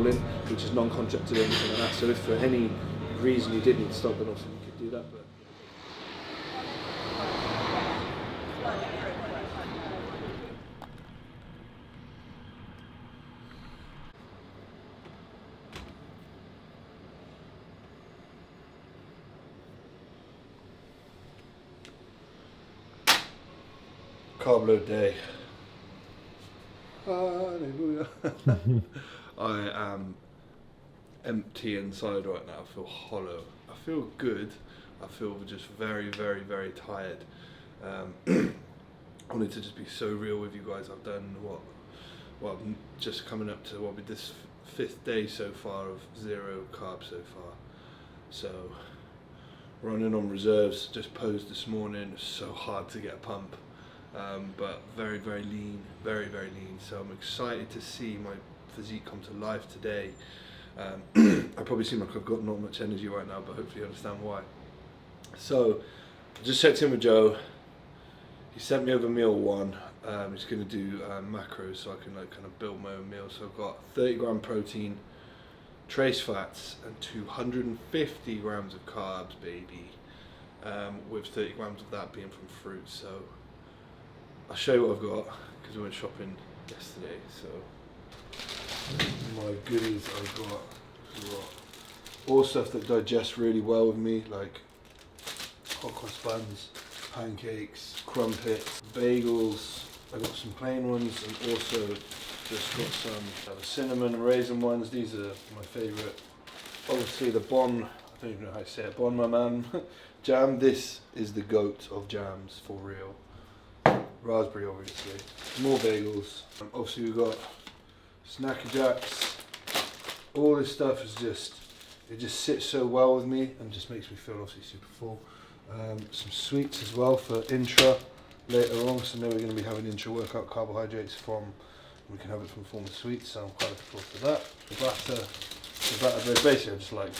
swollen, which is non-contracted or anything like that. So if for any reason you did need to stop, then obviously you could do that. But carb load day. Hallelujah. I am empty inside right now. I feel hollow. I feel good. I feel just very, very, very tired. I wanted to just be so real with you guys. I've done well, I'm just coming up to what will be this 5th day so far of 0 carbs so far. So running on reserves, just posed this morning. It's so hard to get a pump. But very, very lean, very, very lean. So I'm excited to see my physique come to life today. I probably seem like I've got not much energy right now, but hopefully you understand why. So I just checked in with Joe. He sent me over meal 1. He's going to do macros so I can like kind of build my own meal. So I've got 30 gram protein, trace fats, and 250 grams of carbs, baby. With 30 grams of that being from fruit. So I'll show you what I've got because we went shopping yesterday. So my goodies I've got all stuff that digests really well with me, like hot cross buns, pancakes, crumpets, bagels. I got some plain ones and also just got some cinnamon and raisin ones. These are my favourite. Obviously the Bon, I don't even know how to say it, Bon Maman jam. This is the goat of jams for real. Raspberry obviously. More bagels. Obviously we've got Snacker Jacks. All this stuff is just, it just sits so well with me and just makes me feel obviously super full. Some sweets as well for intra later on, so now we're going to be having intra workout carbohydrates from, we can have it from form of sweets, so I'm quite looking forward to that. The batter bread, basically I just like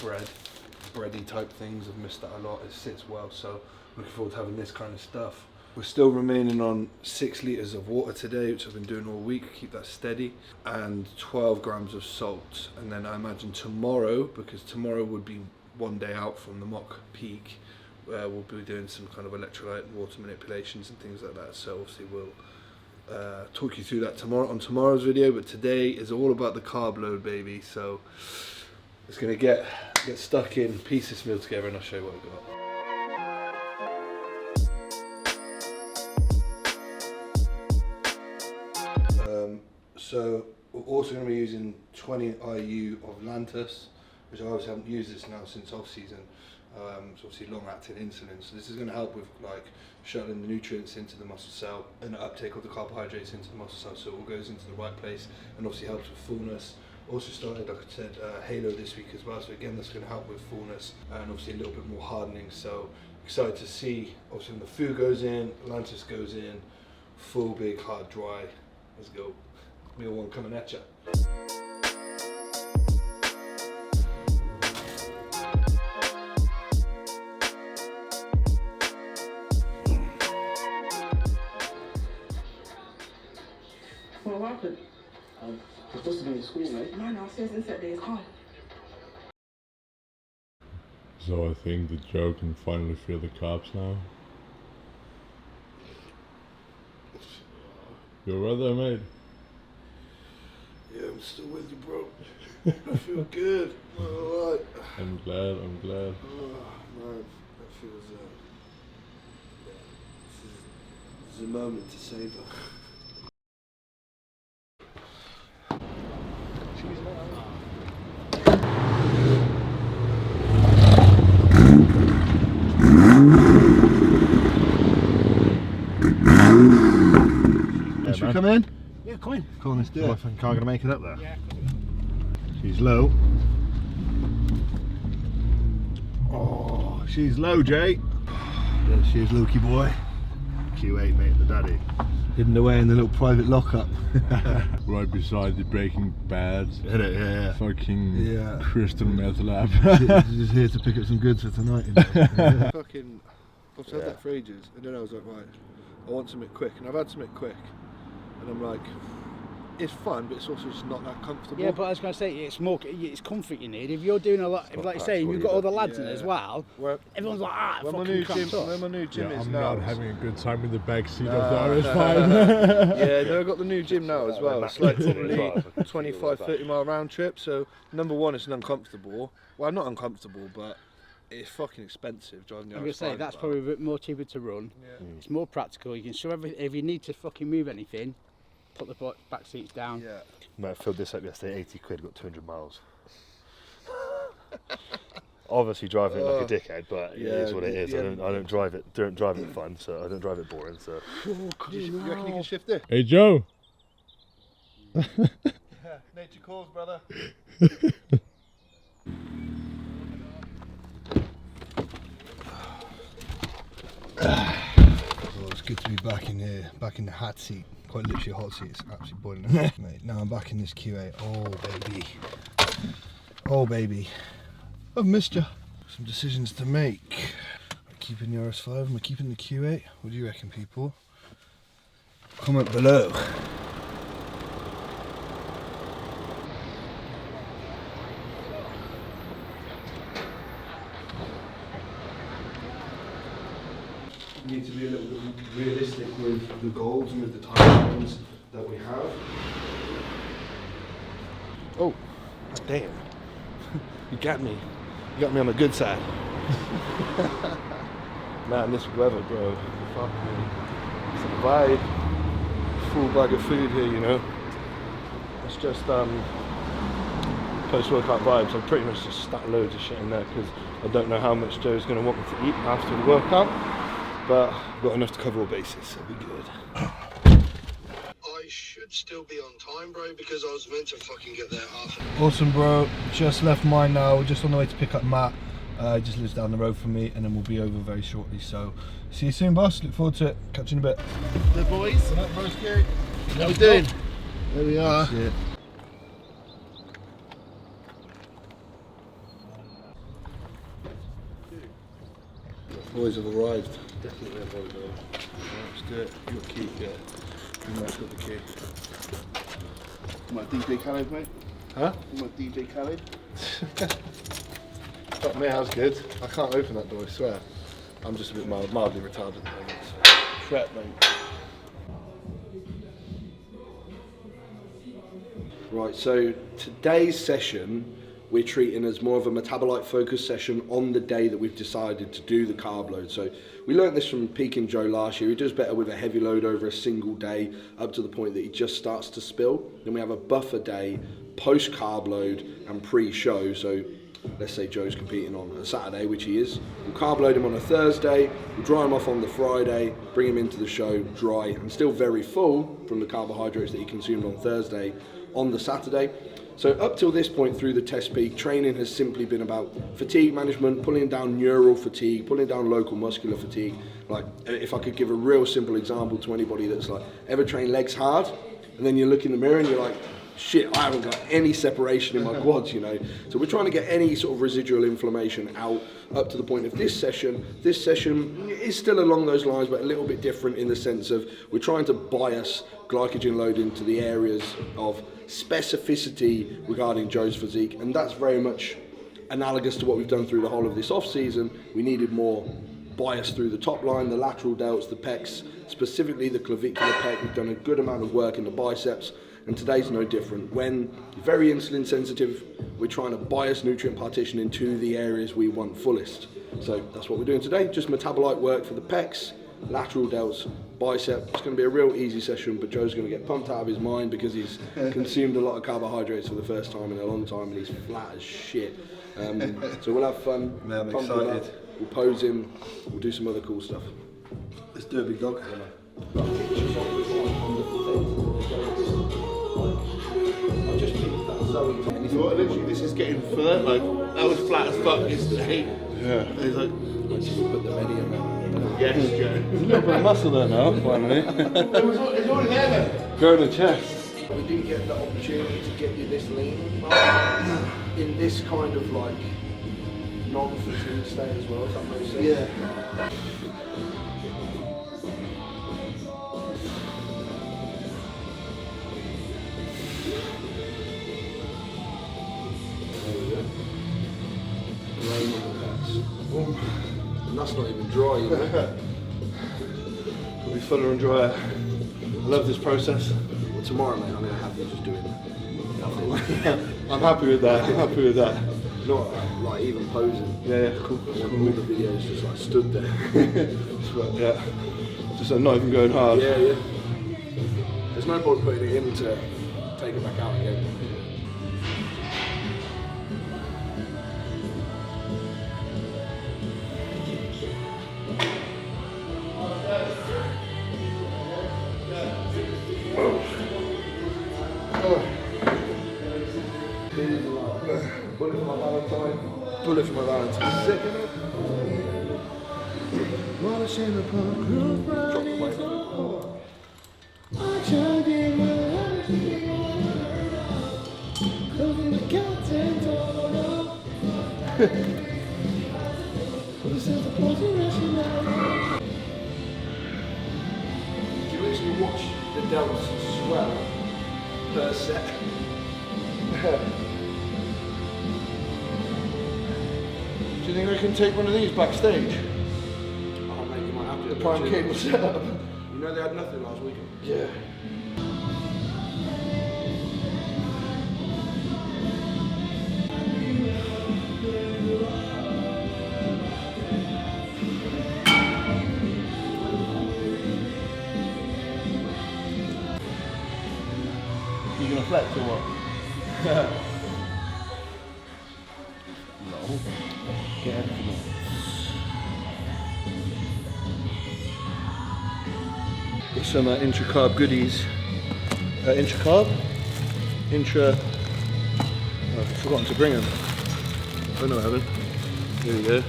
bready type things. I've missed that a lot. It sits well, so looking forward to having this kind of stuff. We're still remaining on 6 litres of water today, which I've been doing all week, keep that steady, and 12 grams of salt. And then I imagine tomorrow, because tomorrow would be 1 day out from the mock peak, we'll be doing some kind of electrolyte and water manipulations and things like that. So obviously we'll talk you through that tomorrow on tomorrow's video, but today is all about the carb load, baby. So it's going to get stuck in, piece this meal together, and I'll show you what I've got. So we're also going to be using 20 IU of Lantus, which I obviously haven't used this now since off season. It's obviously long-acting insulin, so this is going to help with like shuttling the nutrients into the muscle cell and the uptake of the carbohydrates into the muscle cell, so it all goes into the right place and obviously helps with fullness. Also started, like I said, Halo this week as well, so again that's going to help with fullness and obviously a little bit more hardening. So excited to see, obviously when the food goes in, Lantus goes in, full, big, hard, dry. Let's go. Meal 1 coming at ya. What happened? I'm supposed to be in school, mate. No, says this at days calm. So I think that Joe can finally feel the carbs now. You alright there, mate? Yeah, I'm still with you, bro. I feel good. Alright. I'm glad. Oh, man, that feels, yeah, this is a moment to savor. Should we come in? Yeah, come in. Come on, let's do it. I think I'm going to make it up there. Yeah. She's low. Oh, she's low, Jay. There she is, Loki boy. Q8, mate, the daddy. Hidden away in the little private lockup. Right beside the Breaking Bad. Hit it, yeah. Fucking crystal meth lab. She's just here to pick up some goods for tonight. Fucking, I've had that for ages, and then I was like, right, I want something quick, and I've had something quick, and I'm like, it's fun, but it's also just not that comfortable. Yeah, but I was going to say, it's comfort you need. If you're doing a lot, like you say, you've got other lads in as well, everyone's like, when fucking cramped up. where my new gym is I'm now. not having a good time in the back seat of the RS5. Yeah, no, I've got the new gym now as well. It's like probably 25, 30 mile round trip. So number one, it's uncomfortable. Well, not uncomfortable, but it's fucking expensive driving the RS5. I'm going to say, that's probably a bit more cheaper to run. Yeah. It's more practical. You can show if you need to fucking move anything, put the back seats down. Yeah. Mate, I filled this up yesterday, 80 quid, got 200 miles. Obviously driving it like a dickhead, but it is what it is. I don't drive it fun, so I don't drive it boring, so. You reckon you can shift it? Hey Joe! Nature calls, brother. Oh, it's good to be back in here, back in the hot seat. Quite literally a hot seat, it's absolutely boiling. Mate, now I'm back in this Q8. Oh baby. Oh baby. I've missed you. Some decisions to make. Am I keeping the RS5? Am I keeping the Q8? What do you reckon, people? Comment below. Need to be a little bit realistic with the goals and with the timelines that we have. Oh, damn. You got me. You got me on the good side. Man, this weather, bro. Fuck me. It's a vibe. Full bag of food here, you know. It's just post-workout vibes. I've pretty much just stuck loads of shit in there because I don't know how much Joe's going to want me to eat after the workout. But I've got enough to cover all bases, so we'll be good. I should still be on time, bro, because I was meant to fucking get there after. Awesome, bro. Just left mine now. We're just on the way to pick up Matt. He just lives down the road from me, and then we'll be over very shortly. So, see you soon, boss. Look forward to it. Catch you in a bit. The boys. How we doing? There we are. Shit. Boys have arrived. Definitely a photo. Let's do it. Your key, yeah. You might got the key. My DJ Khaled, mate. Huh? My DJ Khaled. Fuck me, that's good. I can't open that door, I swear. I'm just a bit mildly retarded at the moment. So. Prep, mate. Right, so today's session we're treating as more of a metabolite focused session on the day that we've decided to do the carb load. So we learned this from Peaking Joe last year. He does better with a heavy load over a single day up to the point that he just starts to spill. Then we have a buffer day, post carb load and pre-show. So let's say Joe's competing on a Saturday, which he is. We'll carb load him on a Thursday, we'll dry him off on the Friday, bring him into the show dry and still very full from the carbohydrates that he consumed on Thursday on the Saturday. So up till this point through the test peak, training has simply been about fatigue management, pulling down neural fatigue, pulling down local muscular fatigue. Like if I could give a real simple example to anybody that's like, ever trained legs hard? And then you look in the mirror and you're like, shit, I haven't got any separation in my quads, you know. So we're trying to get any sort of residual inflammation out up to the point of this session. This session is still along those lines, but a little bit different in the sense of we're trying to bias glycogen load into the areas of specificity regarding Joe's physique, and that's very much analogous to what we've done through the whole of this off season. We needed more bias through the top line, the lateral delts, the pecs, specifically the clavicular pec. We've done a good amount of work in the biceps, and today's no different. When you're very insulin sensitive, we're trying to bias nutrient partition into the areas we want fullest. So that's what we're doing today, just metabolite work for the pecs, lateral delts, bicep. It's going to be a real easy session, but Joe's going to get pumped out of his mind because he's consumed a lot of carbohydrates for the first time in a long time and he's flat as shit. So we'll have fun. Man, I'm pump him excited. up, we'll pose him, we'll do some other cool stuff. Let's do it, big dog. Literally, this is getting further. Like, I was flat as fuck yesterday. Yeah. It's like, Wait till we put the medi on there. yes, Joe. There's a little bit of muscle there now, finally. It's already there, then. Growing the chest. We didn't get the opportunity to get you this lean in this kind of like non-fatigue state as well, if that makes sense. Yeah. And that's not even dry, you know? It'll be fuller and drier. I love this process. Well, tomorrow, mate, I'm going to have you just doing nothing. I'm happy with that. I'm happy with that. Not like even posing. Yeah, cool. I want all the videos just like stood there. Yeah. Just I'm not even going hard. Yeah, yeah. There's no point putting it in to take it back out again. Bullet for my Valentine. Bullet for my Valentine. Sick, innit? Drop the weight. Do you actually watch the delts swell per set? Do you think I can take one of these backstage? Oh mate, you might have to. The prime cable setup. You know they had nothing last weekend. Yeah. You gonna flex or what? No. Get everything on. Got some intra-carb goodies. Intra-carb? Intra... Oh, I've forgotten to bring them. Oh no I haven't. Here we go.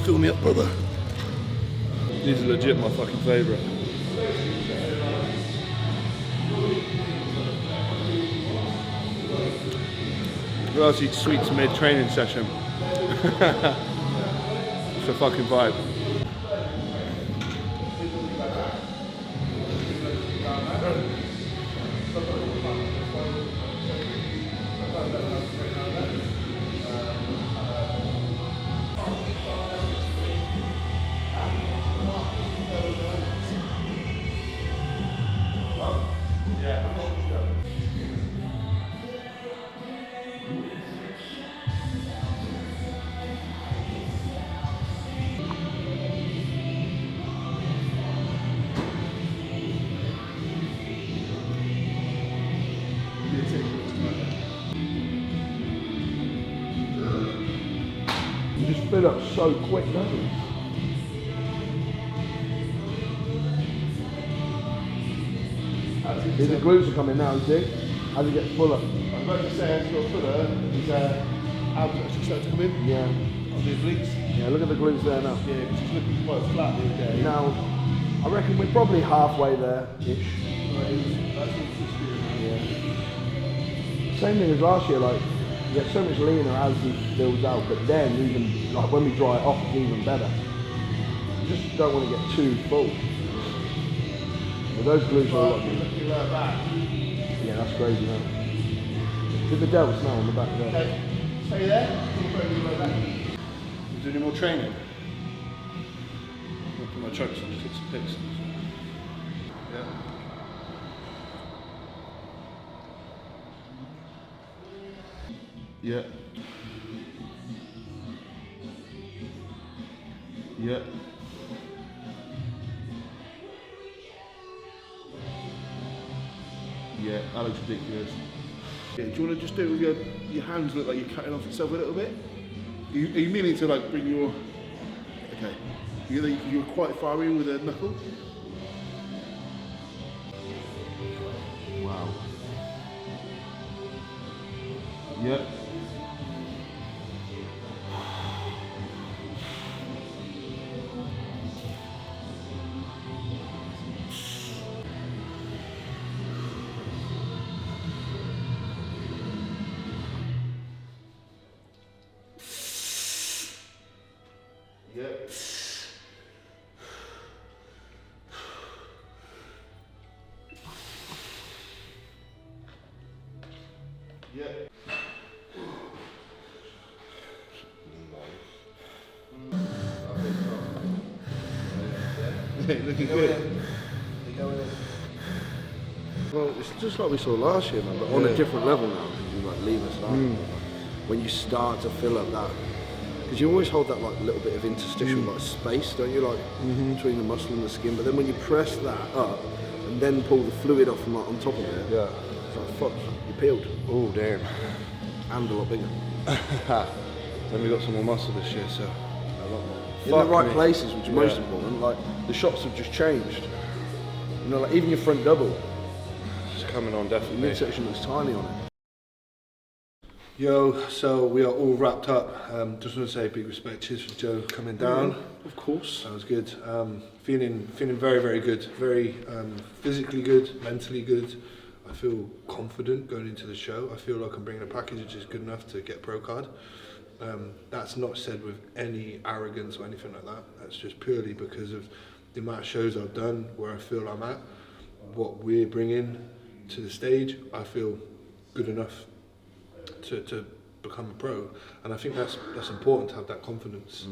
Fill me up, brother. These are legit my fucking favourite. Who else eats sweets mid-training session? It's a fucking vibe. You just fill up so quick, don't you? See, the glutes are coming now, you see? As it gets fuller. I was about to say, as your fuller, his abs actually start to come in. Yeah. On the obliques. Yeah, look at the glutes there now. Yeah, because he's looking quite flat the other day. Now, I reckon we're probably halfway there-ish. That's what Yeah. Same thing as last year, like, you get so much leaner as he builds out, but then even, like, when we dry it off, it's even better. You just don't want to get too full. But those glutes are a lot bigger. looking like that. Yeah, that's crazy, man. Did the delts now on the back there? Okay, stay there. You do any more training? I'll put my chokes on, just get some pics. Yeah. Yeah. Yeah, that looks ridiculous. Yeah, do you want to just do it with your hands look like you're cutting off yourself a little bit? Are you meaning to like bring your... Okay. You're quite far in with a knuckle? Wow. Yeah. Yep. Yep. Looking good. Well, it's just like we saw last year, man, but on a different level now, because you like leave us starting. When you start to fill up that, because you always hold that like little bit of interstitial like space, don't you, like between the muscle and the skin. But then when you press that up and then pull the fluid off from like on top of it, it's like fuck, you peeled. Oh damn. And a lot bigger. Then we got some more muscle this year, so a lot more. In the right places, which is most important. Like the shots have just changed. You know, like even your front double. It's coming on The definitely. midsection looks tiny on it. Yo, so we are all wrapped up. Just want to say big respect. Cheers for Joe coming down. Of course. That was good. Feeling very, very good. Very physically good, mentally good. I feel confident going into the show. I feel like I'm bringing a package which is good enough to get pro card. That's not said with any arrogance or anything like that. That's just purely because of the amount of shows I've done, where I feel I'm at, what we're bringing to the stage. I feel good enough to become a pro, and I think that's important to have that confidence.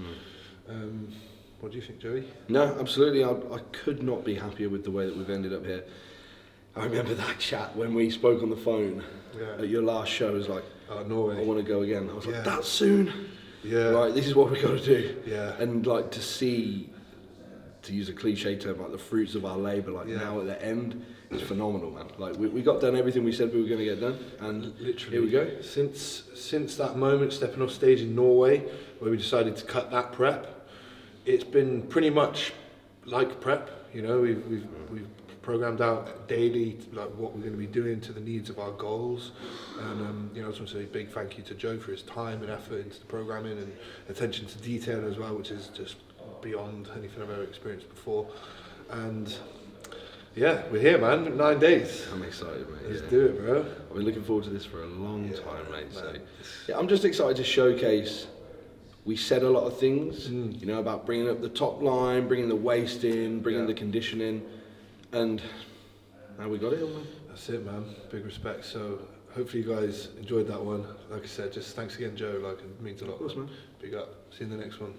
What do you think, Joey? No, absolutely. I could not be happier with the way that we've ended up here. I remember that chat when we spoke on the phone at your last show. It was like, Norway. I want to go again. I was like, that soon? Yeah. Right, this is what we got to do. Yeah. And like to see, to use a cliche term, like the fruits of our labour, like now at the end, is phenomenal, man. Like we got done everything we said we were going to get done, and Literally, here we go. Since that moment, stepping off stage in Norway, where we decided to cut that prep, it's been pretty much like prep. You know, we've programmed out daily like what we're going to be doing to the needs of our goals, and you know, I just want to say a big thank you to Joe for his time and effort into the programming and attention to detail as well, which is just beyond anything I've ever experienced before. And yeah, we're here, man. 9 days. I'm excited, mate. Let's do it, bro. I've been looking forward to this for a long time, mate. So yeah, I'm just excited to showcase. We said a lot of things, you know, about bringing up the top line, bringing the waist in, bringing the conditioning, and now we got it all, man. That's it, man. Big respect. So hopefully you guys enjoyed that one. Like I said, just thanks again, Joe. Like, it means a lot. Of course, man. Big up. See you in the next one.